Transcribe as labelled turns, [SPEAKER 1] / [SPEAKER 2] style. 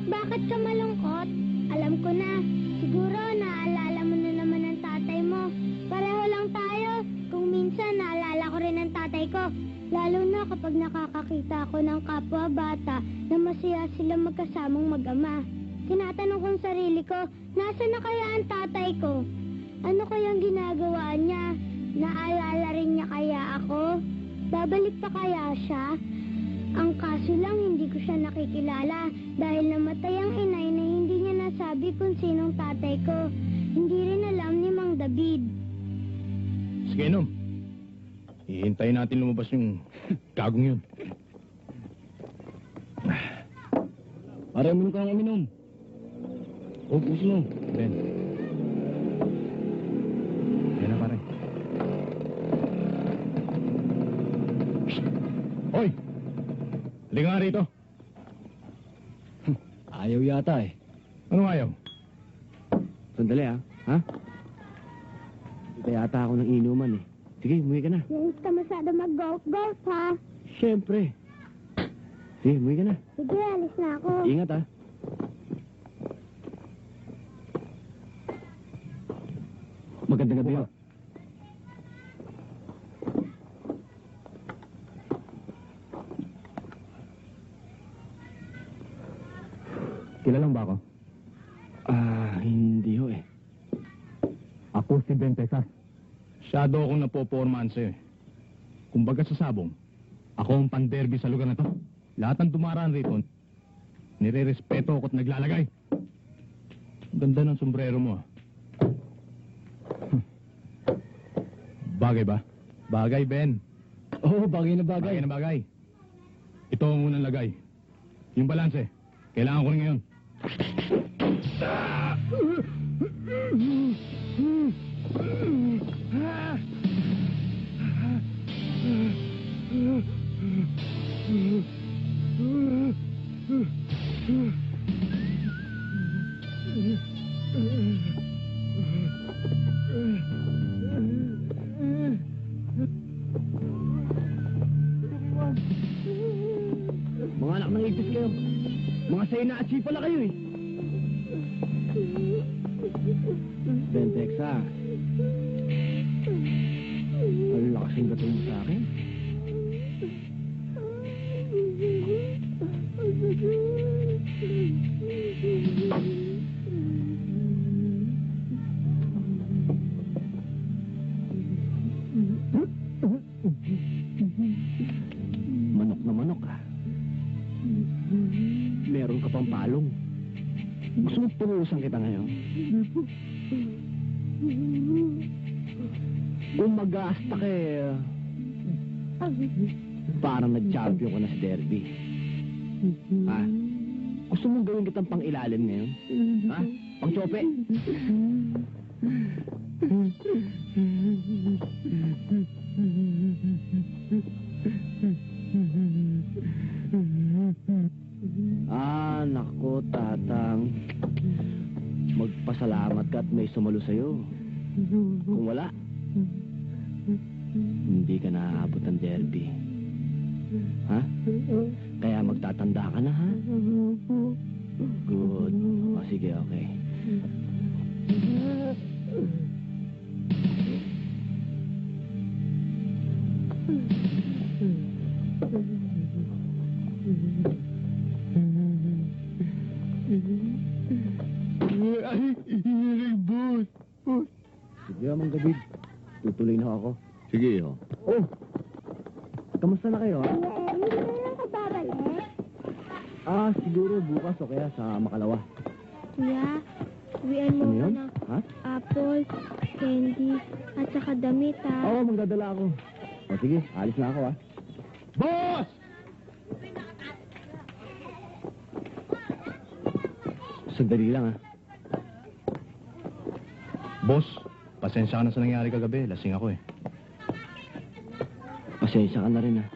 [SPEAKER 1] Bakit ka malungkot? Alam ko na. Siguro naalala mo na naman ang tatay mo. Pareho lang tayo. Kung minsan naalala ko rin ang tatay ko. Lalo na kapag nakakakita ako ng kapwa bata na masaya sila magkasamang mag-ama. Tinatanong kong sarili ko, nasa na kaya ang tatay ko? Ano kayang ginagawa niya? Naalala rin niya kaya ako? Babalik pa kaya siya? Ang kaso lang, hindi ko siya nakikilala dahil namatay ang inay na hindi niya nasabi kung sinong tatay ko. Hindi rin alam ni Mang David.
[SPEAKER 2] Sige, Nom. Hihintayin natin lumabas yung gagong yun.
[SPEAKER 3] Pare, uminom ka ng uminom. O, puso mo.
[SPEAKER 2] Ben. Yan na, pare. Hoy! Halika nga rito.
[SPEAKER 3] Ayaw yata eh.
[SPEAKER 2] Ano ayaw?
[SPEAKER 3] Sandali ha? Ha? Hindi yata ako ng inuman eh. Sige, umuwi ka na.
[SPEAKER 1] Nais ka masyado mag-golf-golf, ha?
[SPEAKER 3] Siyempre. Sige, umuwi ka na.
[SPEAKER 1] Sige, alis na ako.
[SPEAKER 3] Ingat ha. Magandang gabi ho.
[SPEAKER 2] Kilalang ba ako?
[SPEAKER 3] Hindi ho eh.
[SPEAKER 2] Ako si Ben Texas. Shadow akong napopormahan sa'yo eh. Kumbaga sa sabong, ako ang panderby sa lugar na to. Lahat ng dumaraan rito, nire-respeto ako at naglalagay. Ganda ng sombrero mo ah. Bagay ba? Bagay, Ben.
[SPEAKER 3] Oo, bagay na bagay.
[SPEAKER 2] Bagay na bagay. Ito ang unang lagay. Yung balanse, kailangan ko rin ngayon.
[SPEAKER 3] Mga anak ng ipis kayo. Mga sayo na achieve pala kayo eh. Ben Texas. Ang lakasing gato mo sa akin. Manok na manok ah. Meron ka pang palong. Gusto mo purusan kita ngayon? Kung mag-aasta ka eh, parang nag-champion ka na sa derby. Ha? Gusto mong gawin kitang pang-ilalim ngayon? Ha? Pang-chope? Nako, tatang. Magpasalamat ka at may sumalo sa'yo. Kung wala, hindi ka naaabot ng derby. Ha? Kaya magtatanda ka na, ha? Good. O, sige, okay.
[SPEAKER 2] Ay, boss.
[SPEAKER 3] Sige, Mang David. Tutuloy na ako.
[SPEAKER 2] Sige, ho.
[SPEAKER 3] Oh! Kamusta na kayo, ha?
[SPEAKER 1] Hindi na lang ka babalik.
[SPEAKER 3] Siguro bukas o kaya sa Makalawa.
[SPEAKER 1] Kuya, uwian mo
[SPEAKER 3] Ano
[SPEAKER 1] ko
[SPEAKER 3] yun?
[SPEAKER 1] ng
[SPEAKER 3] Ha?
[SPEAKER 1] apples, candy, at saka damit, ha?
[SPEAKER 3] Oo, magdadala ako. O sige, alis na ako, ha?
[SPEAKER 2] Boss!
[SPEAKER 3] Sandali lang, ha?
[SPEAKER 2] Boss, pasensya ka na sa nangyari kagabi. Lasing ako eh.
[SPEAKER 3] Pasensya ka na rin, ha?